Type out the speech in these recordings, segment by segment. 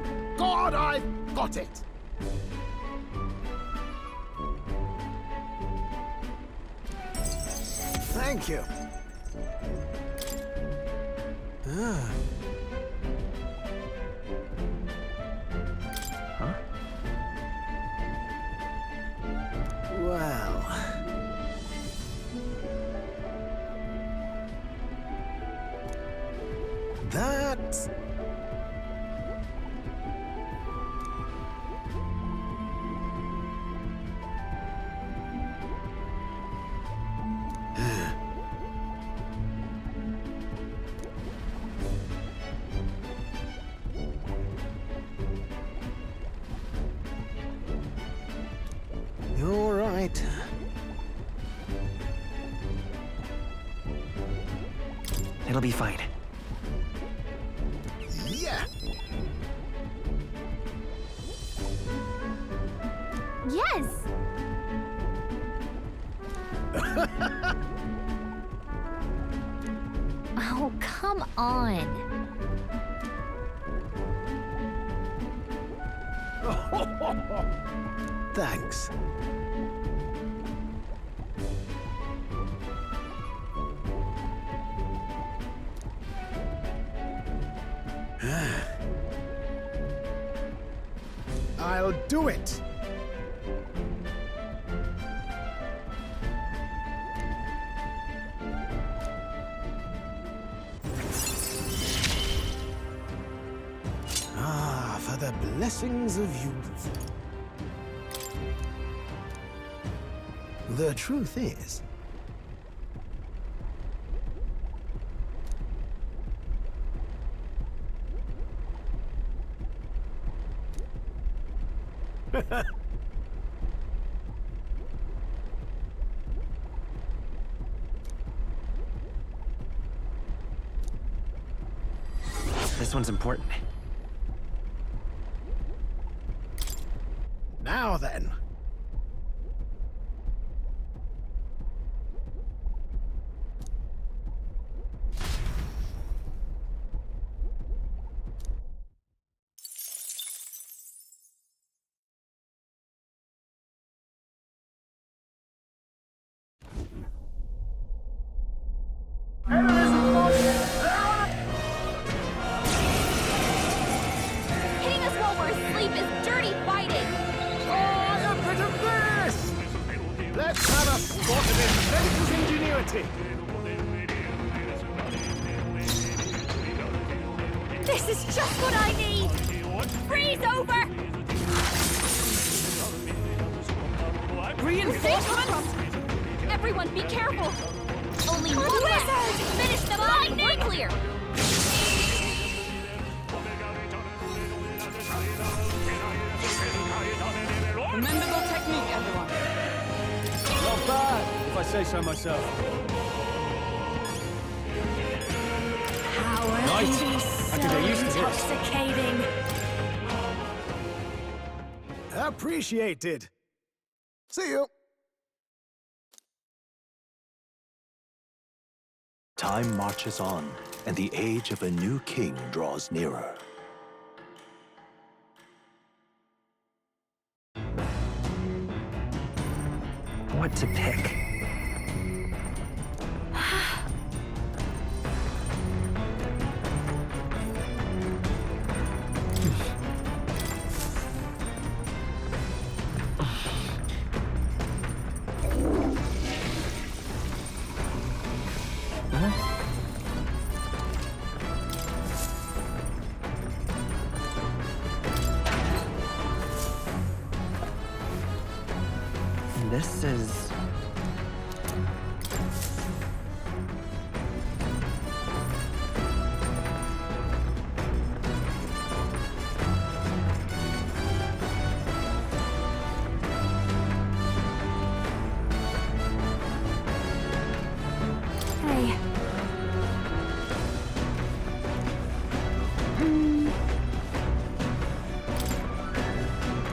By God, I've got it! Thank you. Ah. Huh? Well... That... You're right. It'll be fine. Yeah. Yes! Oh, come on. Thanks. I'll do it. Ah, for the blessings of youth. The truth is, This one's important. now then. Hitting us while we're asleep is dirty fighting! Oh, a bit of this! Let's have a spot of inventor's ingenuity. This is just what I need! Freeze over! Reinforcements! Everyone, be careful! Only one left! Finish them off! We're clear! Commendable technique, everyone. Not bad, if I say so myself. Power Right. can be I can get used to this. intoxicating. Appreciated. See you. Time marches on, and the age of a new king draws nearer. What to pick? This is... Hey.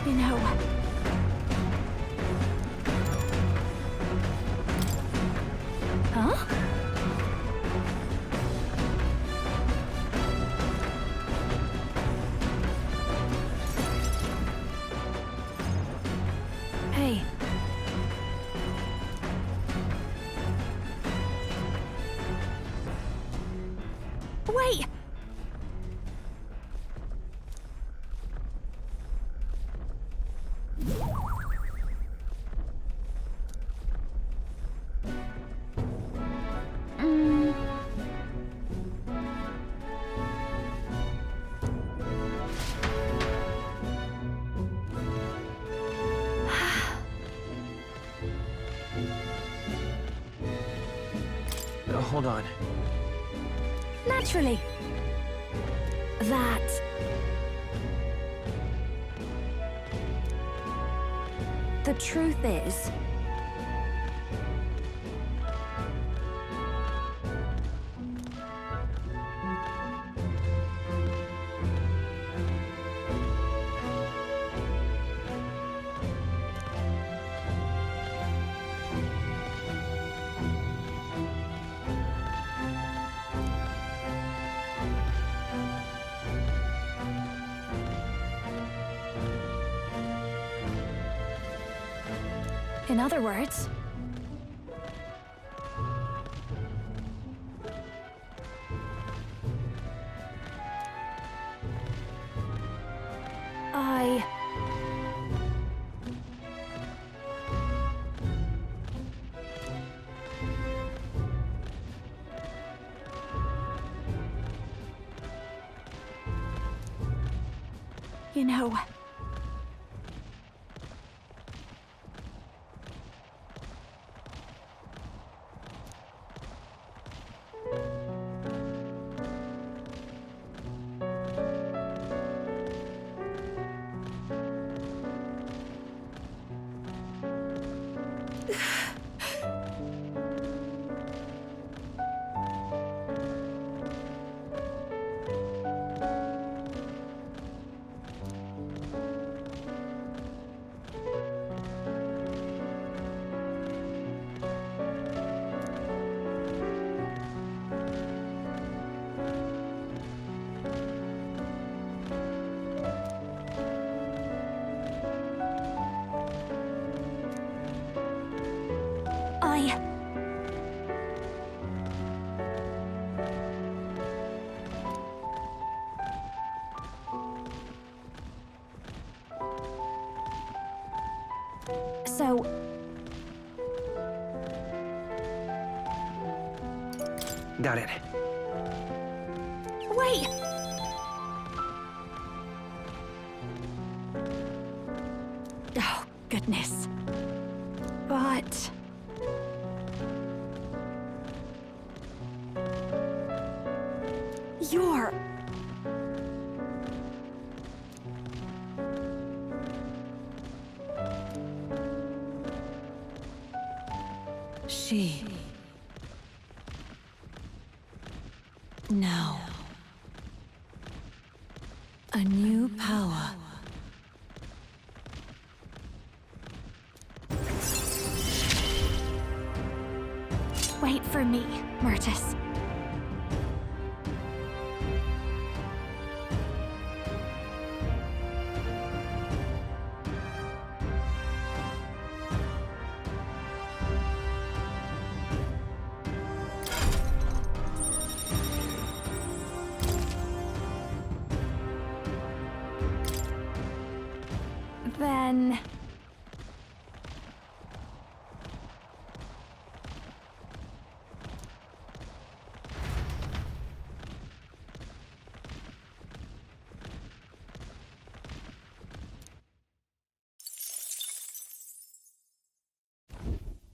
You know... Wait! Hold on. Naturally. That... The truth is... In other words... I... You know... So... Got it. Wait! Oh, goodness. But... You're... She... Now... A new power. Wait for me, Myrtus. Then...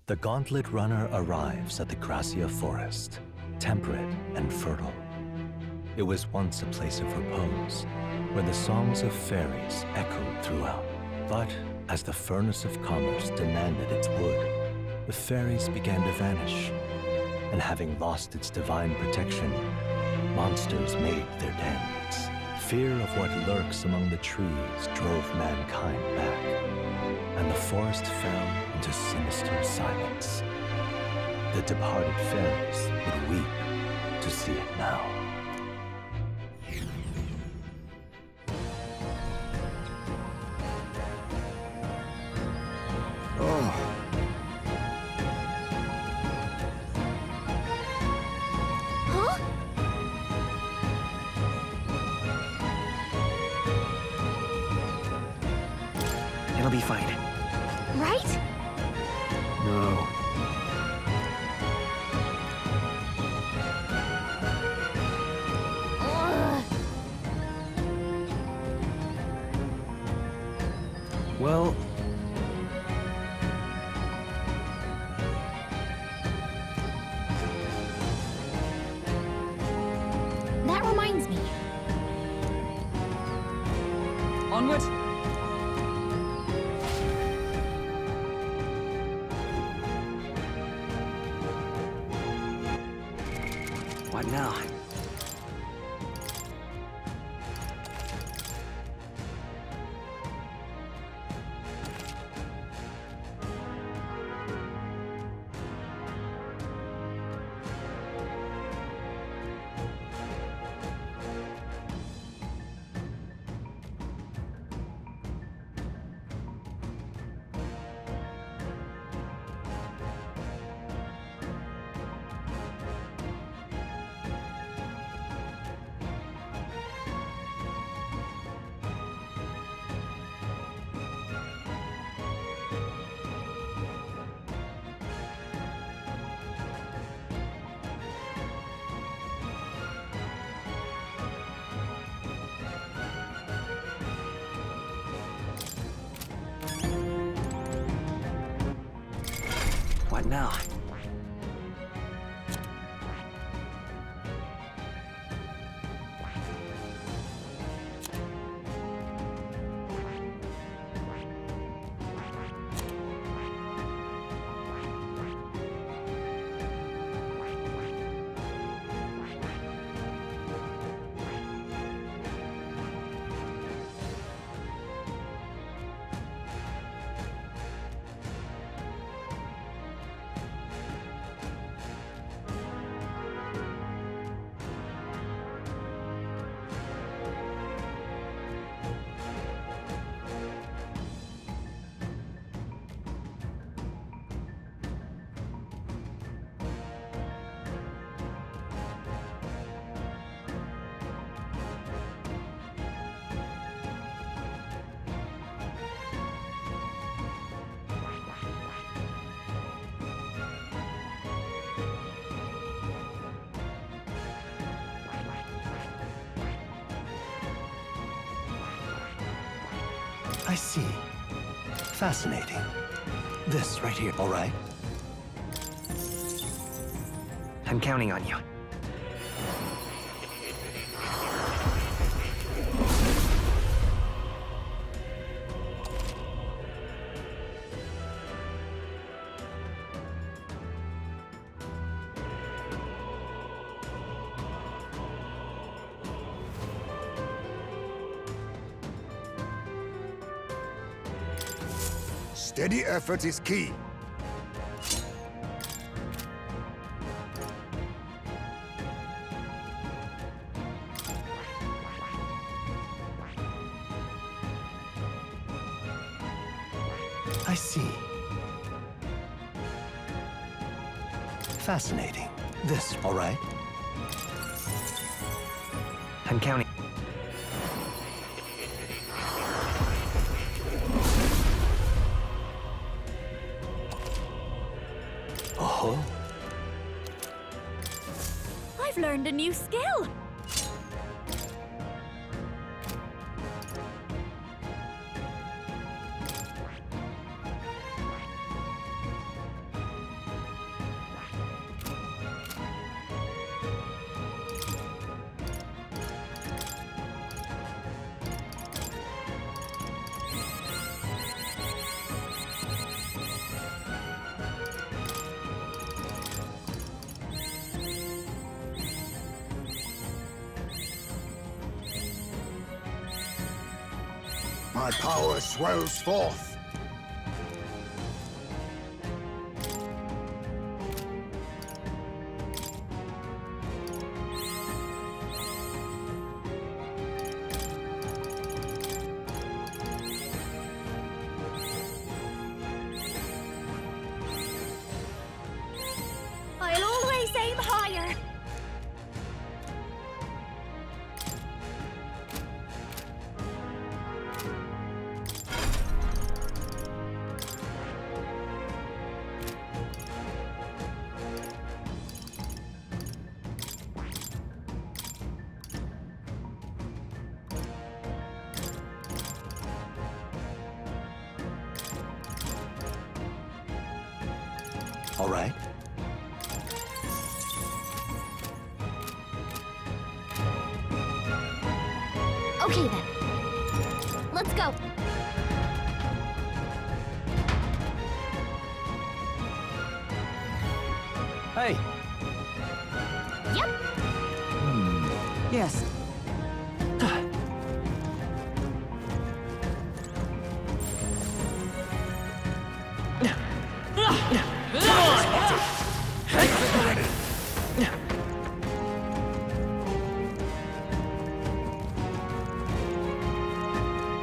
The Gauntlet Runner arrives at the Gracia Forest, temperate and fertile. It was once a place of repose, where the songs of fairies echoed throughout. But as the furnace of commerce demanded its wood, the fairies began to vanish. And having lost its divine protection, monsters made their dens. Fear of what lurks among the trees drove mankind back, and the forest fell into sinister silence. The departed fairies would weep to see it now. Huh? It'll be fine. Right? No. Ugh. Well, That reminds me. Onward! what now? What now? I see. Fascinating. This right here, all right? I'm counting on you. Steady effort is key. I see. Fascinating. This, all right? I'm counting. Oh, I've learned a new skill. My power swells forth. I'll always aim higher. All right. Okay then. Let's go. Hey, Yep. Yes.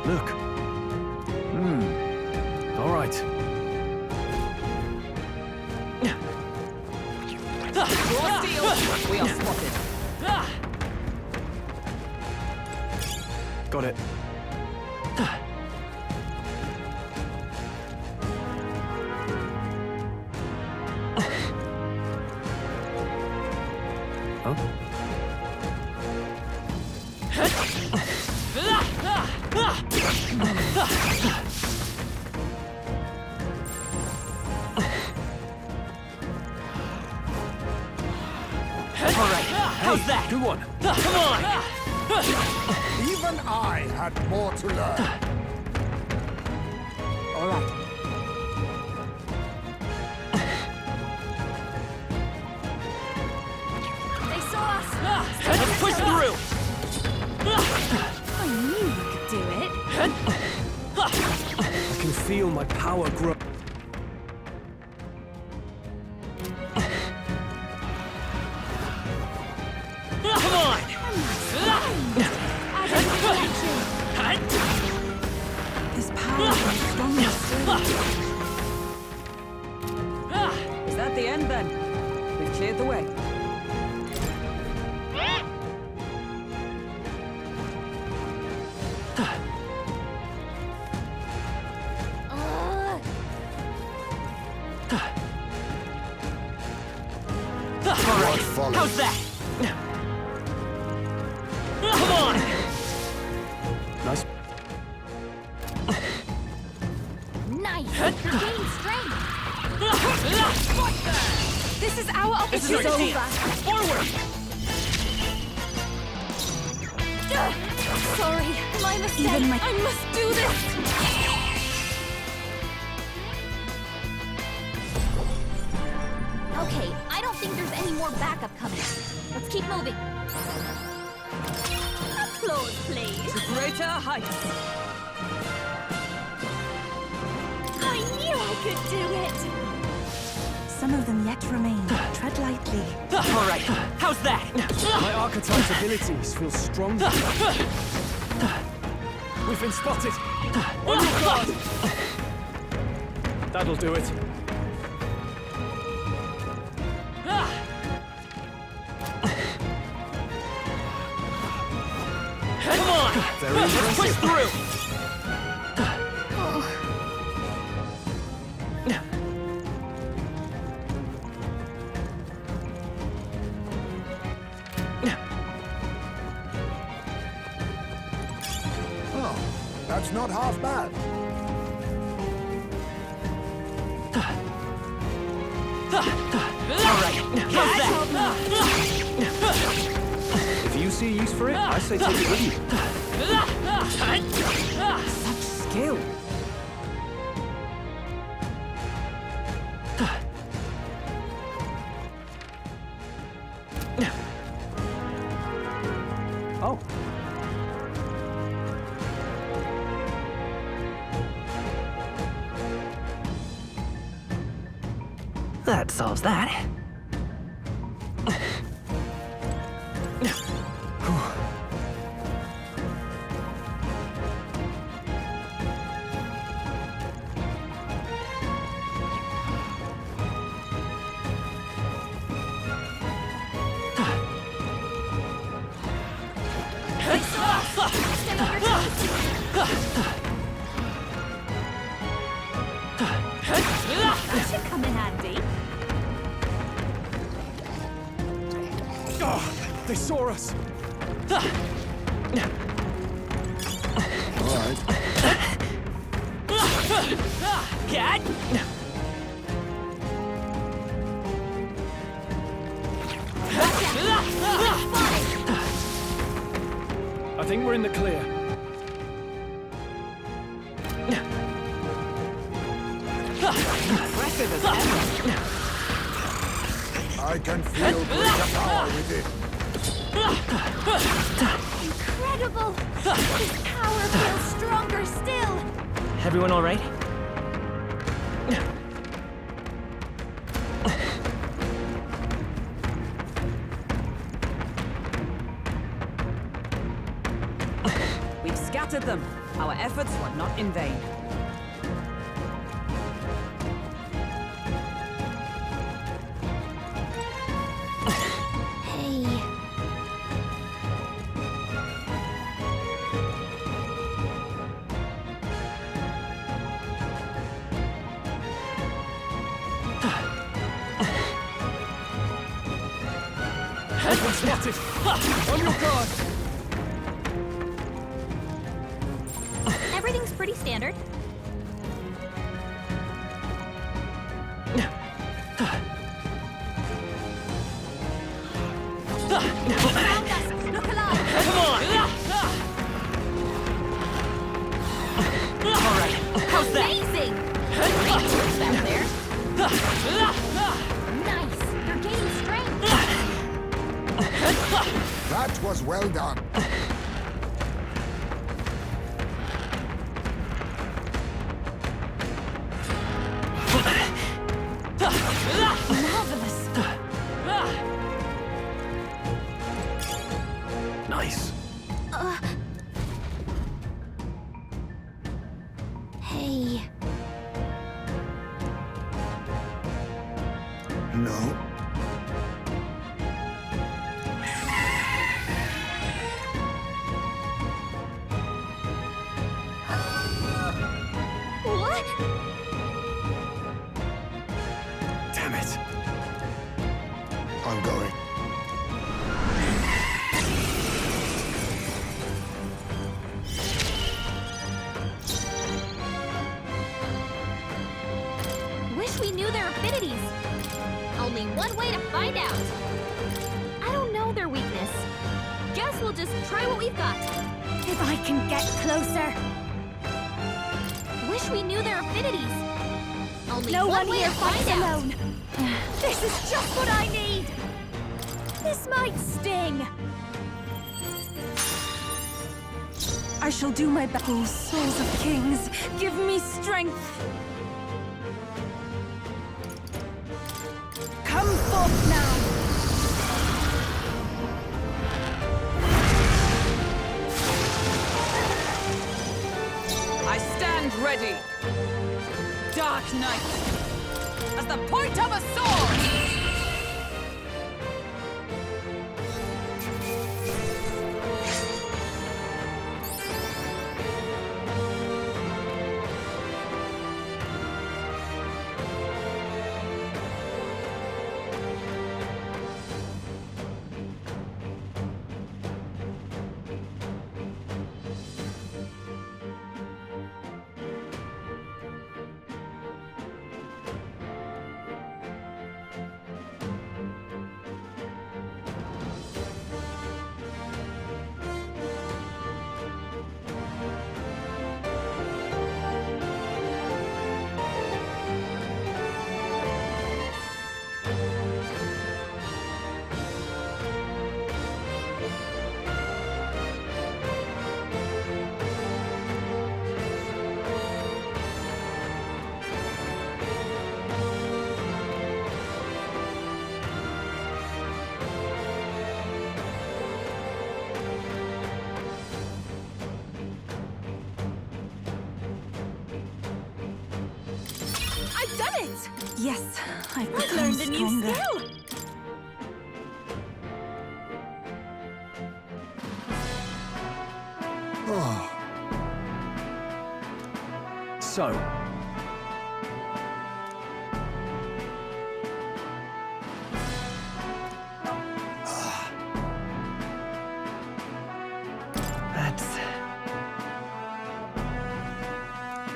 look. All right. We are spotted. Got it. Huh? How's that? Good one. Come on! Even I had more to learn. All right. They saw us. Let's push through. I knew you could do it. I can feel my power grow. Come on! This power is stronger still. Is that the end then? We've cleared the way. All right. How's that? Come on! Nice. Nice. You're gaining strength. This is our This is our opportunity. chance. Forward! Sorry, my mistake. Even my- I must do this. Okay, I don't think there's any more backup coming. Let's keep moving. Applause, please. Greater heights. I knew I could do it. Some of them yet remain. Tread lightly. All right. How's that? My archetype's abilities feel stronger. We've been spotted. On your guard. That'll do it. Come on! Let's push through! Oh, that's not half bad. All right. How's that? If you see use for it, I say take it with you. Such skill. Oh. That solves that. That should come in handy. Oh, they saw us. All right. Cat. I think we're in the clear. Impressive as ever. I can feel greater power within. Incredible! His power feels stronger still! Everyone all right? We've scattered them. Our efforts were not in vain. Hey. Everyone spotted! On your guard! Everything's pretty standard. Found us! Look alive! Come on! All right, how's that? Amazing! Great work back there. Nice! You're gaining strength! That was well done. Marvelous. Nice. Hey. No. What? Damn it. I'm going. Wish we knew their affinities. Only one way to find out. I don't know their weakness. Guess we'll just try what we've got. If I can get closer. Wish we knew their affinities. Only No one one way here to find fights out. alone. This is just what I need. This might sting. I shall do my best. Oh, souls of kings, give me strength. Come forth now. I stand ready. Dark Knight, as the point of a sword! I've done it! Yes, I've I've become learned a new stronger. skill. Oh, So, That's...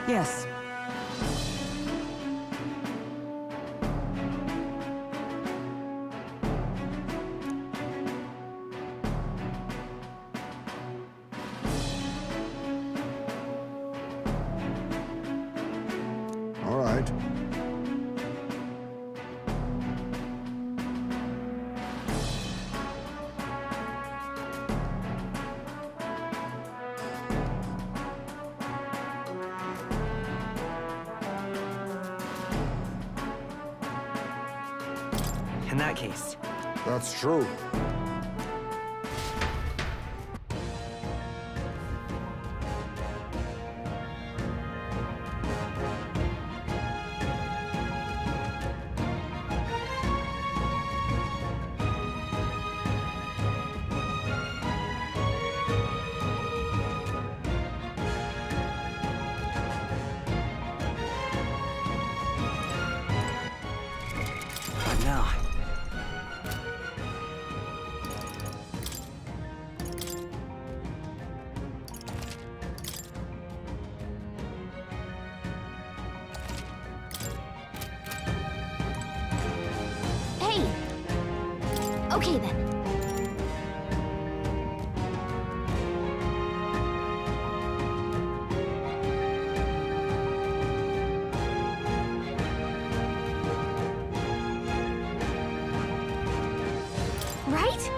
Yes. In that case, That's true. now. Hey! Okay then. Right?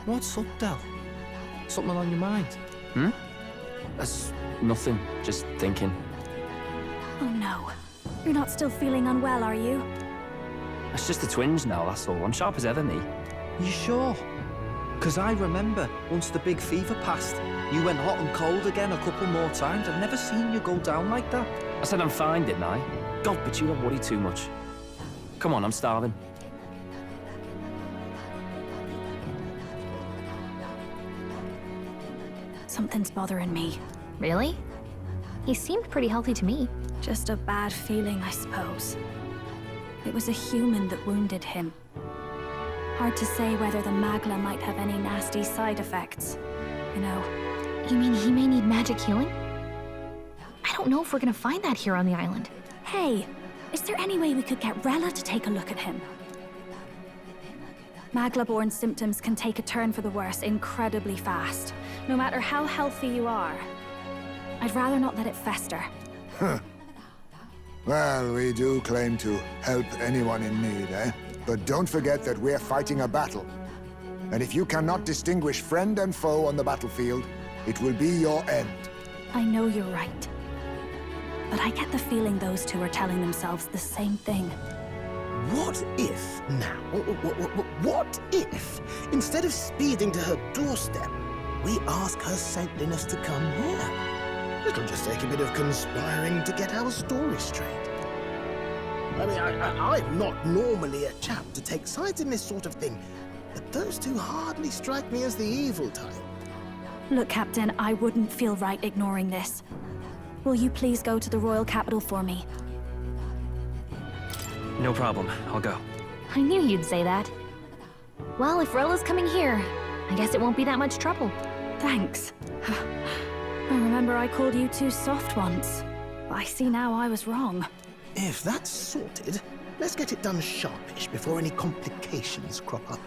What's up, Del? Something on your mind? That's nothing, just thinking. Oh no. You're not still feeling unwell, are you? It's just the twinge now, that's all. I'm sharp as ever, me. You sure? Because I remember, once the big fever passed, you went hot and cold again a couple more times. I've never seen you go down like that. I said I'm fine, didn't I? God, but you don't worry too much. Come on, I'm starving. Something's bothering me. Really? He seemed pretty healthy to me. Just a bad feeling, I suppose. It was a human that wounded him. Hard to say whether the Magla might have any nasty side effects. You know. You mean he may need magic healing? I don't know if we're gonna find that here on the island. Hey, is there any way we could get Rella to take a look at him? Magla-born symptoms can take a turn for the worse incredibly fast, no matter how healthy you are. I'd rather not let it fester. Well, we do claim to help anyone in need, eh? But don't forget that we're fighting a battle. And if you cannot distinguish friend and foe on the battlefield, it will be your end. I know you're right. But I get the feeling those two are telling themselves the same thing. What if now? What if, instead of speeding to her doorstep, we ask her saintliness to come here? It'll just take a bit of conspiring to get our story straight. I mean, I'm not normally a chap to take sides in this sort of thing, but those two hardly strike me as the evil type. Look, Captain, I wouldn't feel right ignoring this. Will you please go to the royal capital for me? No problem. I'll go. I knew you'd say that. Well, if Rella's coming here, I guess it won't be that much trouble. Thanks. I remember I called you too soft once. But I see now I was wrong. If that's sorted, let's get it done sharpish before any complications crop up.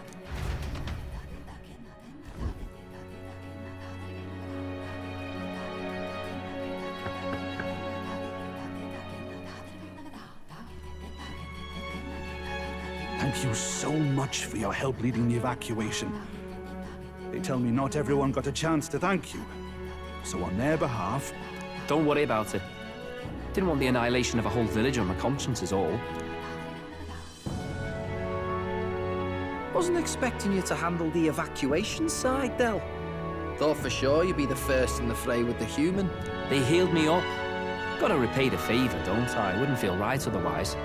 Thank you so much for your help leading the evacuation. They tell me not everyone got a chance to thank you. So on their behalf... Don't worry about it. Didn't want the annihilation of a whole village on my conscience is all. Wasn't expecting you to handle the evacuation side, Del. Thought for sure you'd be the first in the fray with the human. They healed me up. Gotta repay the favor, don't I? Wouldn't feel right otherwise.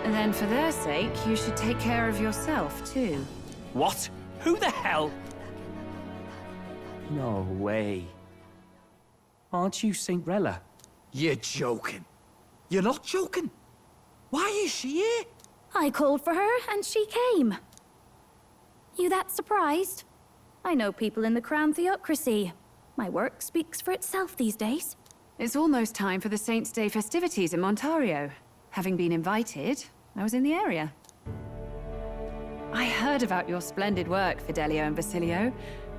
And then for their sake, you should take care of yourself, too. What? Who the hell? No way. Aren't you Saint Rella? You're joking. You're not joking. Why is she here? I called for her, and she came. You that surprised? I know people in the Crown Theocracy. My work speaks for itself these days. It's almost time for the Saints' Day festivities in Montario. Having been invited, I was in the area. I heard about your splendid work, Fidelio and Basilio.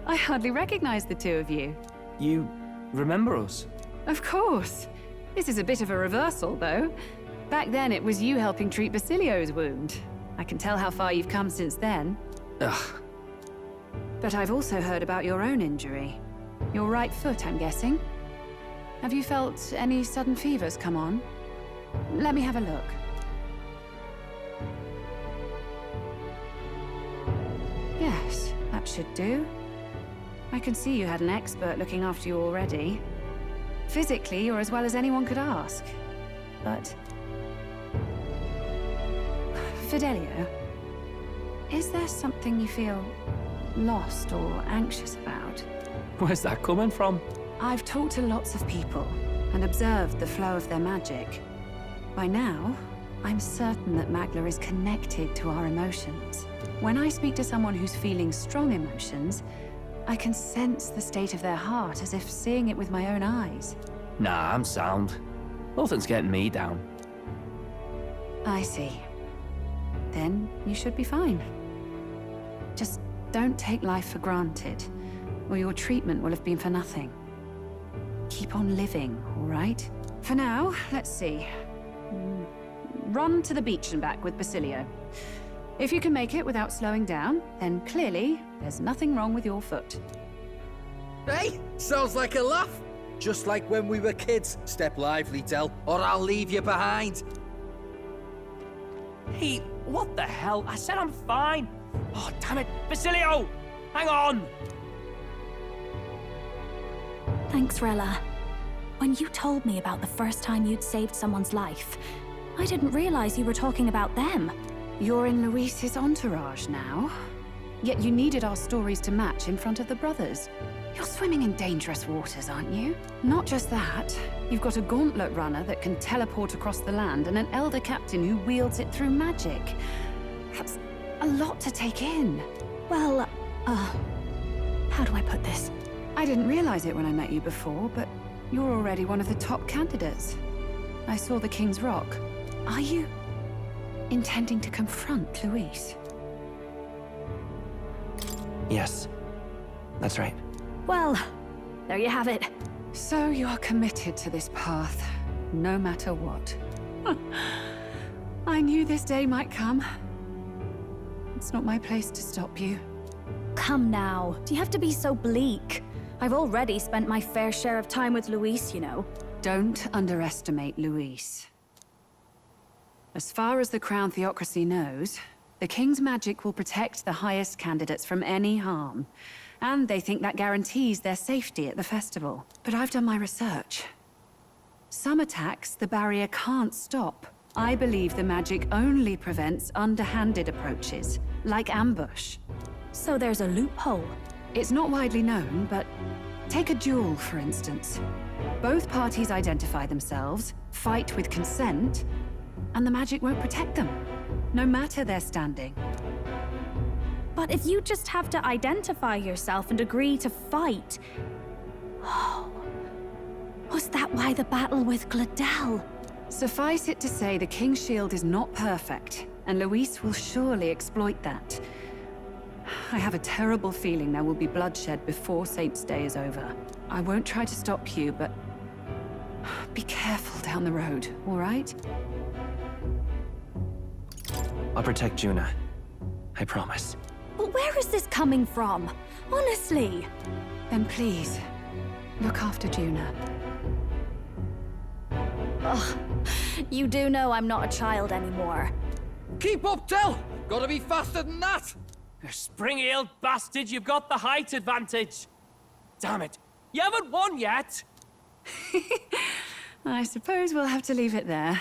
I hardly recognize the two of you. You remember us? Of course. This is a bit of a reversal, though. Back then, it was you helping treat Basilio's wound. I can tell how far you've come since then. Ugh. But I've also heard about your own injury. Your right foot, I'm guessing. Have you felt any sudden fevers come on? Let me have a look. Yes, that should do. I can see you had an expert looking after you already. Physically, you're as well as anyone could ask. But... Fidelio, is there something you feel lost or anxious about? Where's that coming from? I've talked to lots of people and observed the flow of their magic. By now, I'm certain that Magla is connected to our emotions. When I speak to someone who's feeling strong emotions, I can sense the state of their heart as if seeing it with my own eyes. Nah, I'm sound. Nothing's getting me down. I see. Then you should be fine. Just don't take life for granted, or your treatment will have been for nothing. Keep on living, all right? For now, let's see. Run to the beach and back with Basilio. If you can make it without slowing down, then clearly there's nothing wrong with your foot. Hey, sounds like a laugh. Just like when we were kids. Step lively, Del, or I'll leave you behind. Hey, what the hell? I said I'm fine. Oh, damn it. Basilio! Hang on! Thanks, Rella. When you told me about the first time you'd saved someone's life, I didn't realize you were talking about them. You're in Luis's entourage now. Yet you needed our stories to match in front of the brothers. You're swimming in dangerous waters, aren't you? Not just that, you've got a gauntlet runner that can teleport across the land and an elder captain who wields it through magic. That's a lot to take in. Well, how do I put this? I didn't realize it when I met you before, but you're already one of the top candidates. I saw the King's Rock. Are you intending to confront Luis? Yes, that's right. Well, there you have it. So you are committed to this path, no matter what. I knew this day might come. It's not my place to stop you. Come now, do you have to be so bleak? I've already spent my fair share of time with Luis, you know. Don't underestimate Luis. As far as the Crown Theocracy knows, the King's magic will protect the highest candidates from any harm. And they think that guarantees their safety at the festival. But I've done my research. Some attacks the barrier can't stop. I believe the magic only prevents underhanded approaches, like ambush. So there's a loophole. It's not widely known, but take a duel, for instance. Both parties identify themselves, fight with consent, and the magic won't protect them, no matter their standing. But if you just have to identify yourself and agree to fight... Oh... Was that why the battle with Gladel? Suffice it to say the King's Shield is not perfect, and Luis will surely exploit that. I have a terrible feeling there will be bloodshed before Saint's Day is over. I won't try to stop you, but... be careful down the road, all right? I'll protect Juna. I promise. But where is this coming from? Honestly. Then please, look after Juna. Ugh. You do know I'm not a child anymore. Keep up, Del! Gotta be faster than that! You spring-heeled bastard, you've got the height advantage. Damn it. You haven't won yet. I suppose we'll have to leave it there.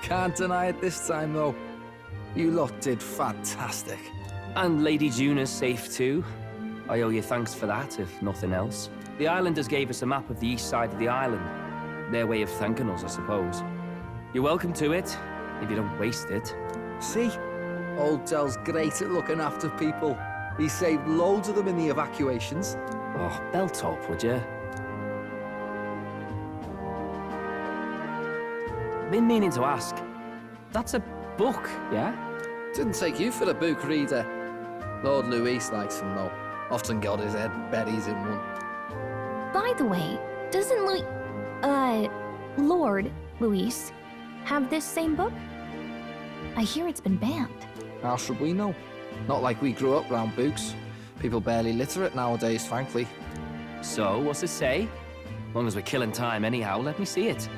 Can't deny it this time, though. You lot did fantastic. And Lady Juna's safe too. I owe you thanks for that, if nothing else. The Islanders gave us a map of the east side of the island. Their way of thanking us, I suppose. You're welcome to it, if you don't waste it. See? Old Del's great at looking after people. He saved loads of them in the evacuations. Oh, belt up, would you? Been meaning to ask. That's a book, yeah? Didn't take you for a book reader. Lord Luis likes them, though. Often got his head buried in one. By the way, doesn't Lord Luis have this same book? I hear it's been banned. How should we know? Not like we grew up round books. People barely literate nowadays, frankly. So, what's it say? As long as we're killing time anyhow, let me see it.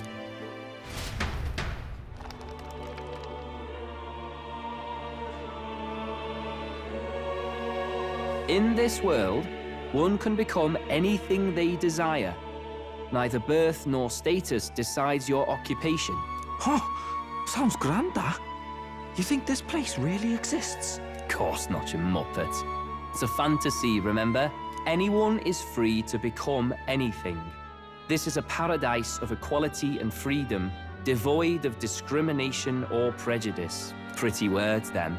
In this world, one can become anything they desire. Neither birth nor status decides your occupation. Huh, sounds grand, that. You think this place really exists? Of course not, you muppet. It's a fantasy, remember? Anyone is free to become anything. This is a paradise of equality and freedom, devoid of discrimination or prejudice. Pretty words, them.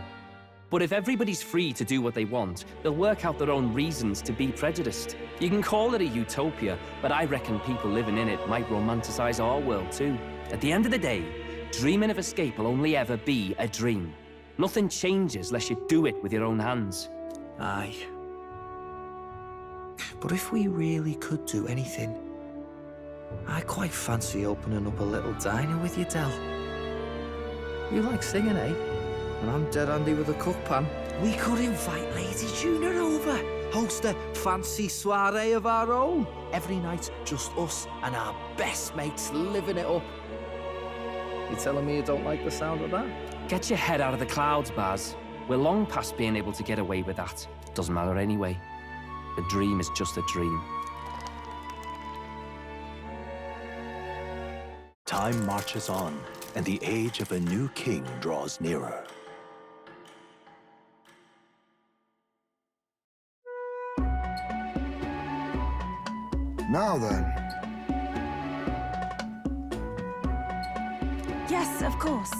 But if everybody's free to do what they want, they'll work out their own reasons to be prejudiced. You can call it a utopia, but I reckon people living in it might romanticize our world too. At the end of the day, dreaming of escape will only ever be a dream. Nothing changes unless you do it with your own hands. Aye. But if we really could do anything, I quite fancy opening up a little diner with you, Del. You like singing, eh? And I'm dead handy with a cook pan. We could invite Lady Juna over. Host a fancy soiree of our own. Every night, just us and our best mates living it up. You telling me you don't like the sound of that? Get your head out of the clouds, Baz. We're long past being able to get away with that. Doesn't matter anyway. A dream is just a dream. Time marches on, and the age of a new king draws nearer. Now then. Yes, of course.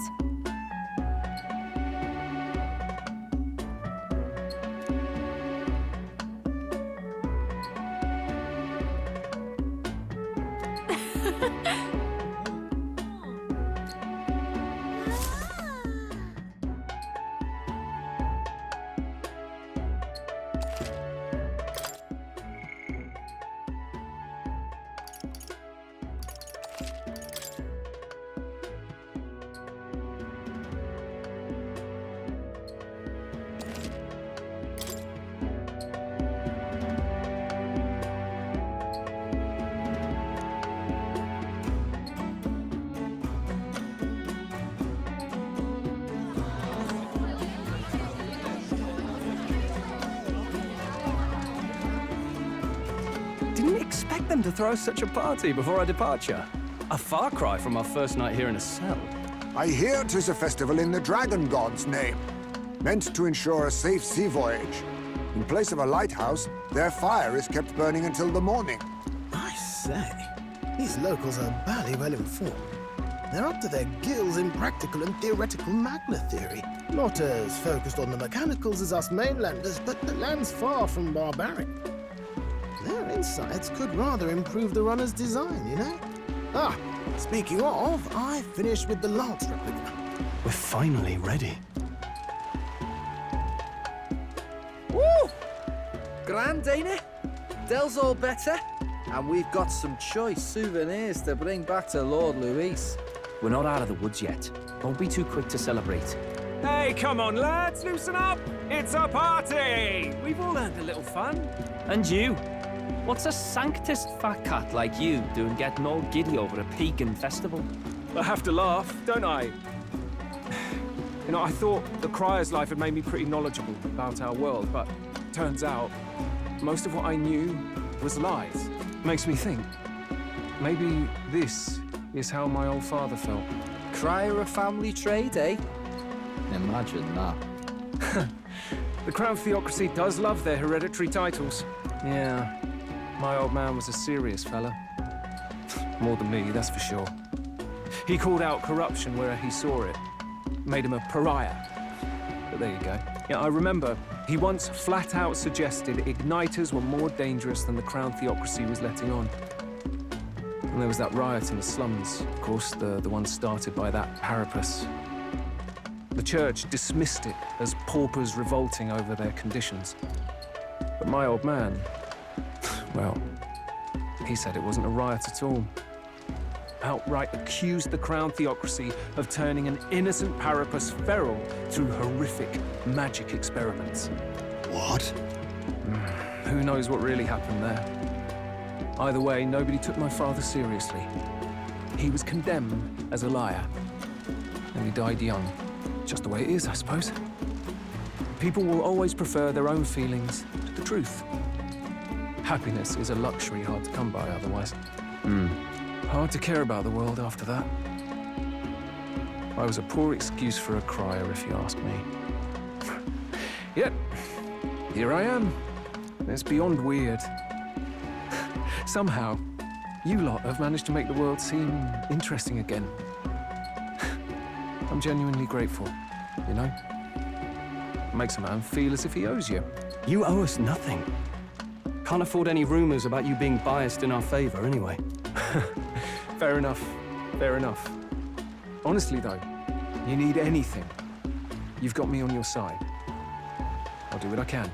Didn't expect them to throw such a party before our departure. A far cry from our first night here in a cell. I hear 'tis a festival in the Dragon God's name, meant to ensure a safe sea voyage. In place of a lighthouse, their fire is kept burning until the morning. I say, these locals are barely well informed. They're up to their gills in practical and theoretical Magna theory. Not as focused on the mechanicals as us mainlanders, but the land's far from barbaric. Their insights could rather improve the runner's design, you know? Ah, speaking of, I finished with the lance replica. We're finally ready. Woo! Grand, ain't it? Del's all better. And we've got some choice souvenirs to bring back to Lord Luis. We're not out of the woods yet. Don't be too quick to celebrate. Hey, come on, lads, loosen up! It's a party! We've all earned a little fun. And you? What's a sanctist fat cat like you doing getting all giddy over a pagan festival? I have to laugh, don't I? You know, I thought the Crier's life had made me pretty knowledgeable about our world, but turns out most of what I knew was lies. Makes me think, maybe this is how my old father felt. Crier a family trade, eh? Imagine that. The Crown Theocracy does love their hereditary titles. Yeah, my old man was a serious fella. More than me, that's for sure. He called out corruption where he saw it. Made him a pariah. But there you go. Yeah, I remember He once flat out suggested igniters were more dangerous than the Crown theocracy was letting on. And there was that riot in the slums, of course, the one started by that Parapus. The church dismissed it as paupers revolting over their conditions. But my old man, well, he said it wasn't a riot at all. Outright accused the Crown theocracy of turning an innocent Parapus feral through horrific magic experiments. What? Who knows what really happened there? Either way, nobody took my father seriously. He was condemned as a liar, and he died young. Just the way it is, I suppose. People will always prefer their own feelings to the truth. Happiness is a luxury hard to come by otherwise. Hard to care about the world after that. I was a poor excuse for a crier, if you ask me. Yet, here I am. It's beyond weird. Somehow, you lot have managed to make the world seem interesting again. I'm genuinely grateful, you know? Makes a man feel as if he owes you. You owe us nothing. Can't afford any rumors about you being biased in our favor, anyway. Fair enough. Fair enough. Honestly, though, you need anything, you've got me on your side. I'll do what I can.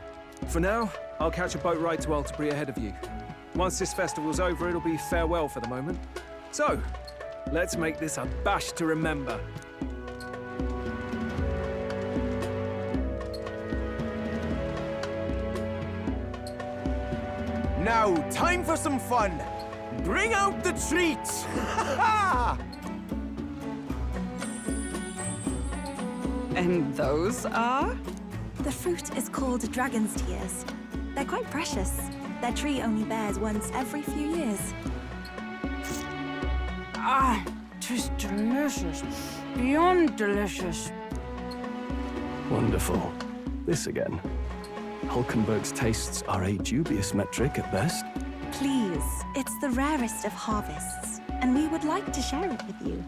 For now, I'll catch a boat ride to Altabri ahead of you. Once this festival's over, it'll be farewell for the moment. So, let's make this a bash to remember. Now, time for some fun. Bring out the treats! And those are? The fruit is called dragon's tears. They're quite precious. Their tree only bears once every few years. Ah, 'tis delicious. Beyond delicious. Wonderful. This again. Hulkenberg's tastes are a dubious metric at best. Please, it's the rarest of harvests, and we would like to share it with you.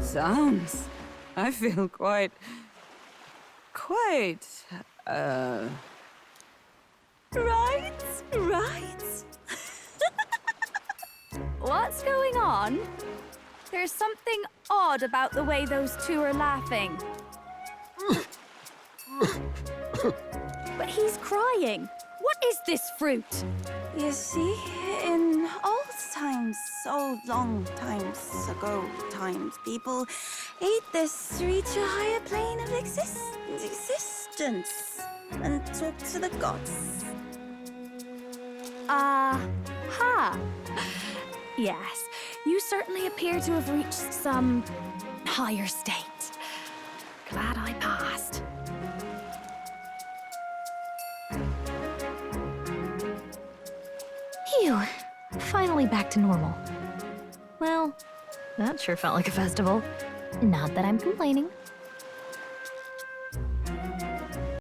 Sounds. I feel quite... Right. What's going on? There's something odd about the way those two are laughing. But he's crying. What is this fruit? You see, in old times, so long times ago people ate this to reach a higher plane of existence and talk to the gods. Ha! Yes, you certainly appear to have reached some higher state. Glad I passed. Phew. Finally back to normal. Well, that sure felt like a festival. Not that I'm complaining.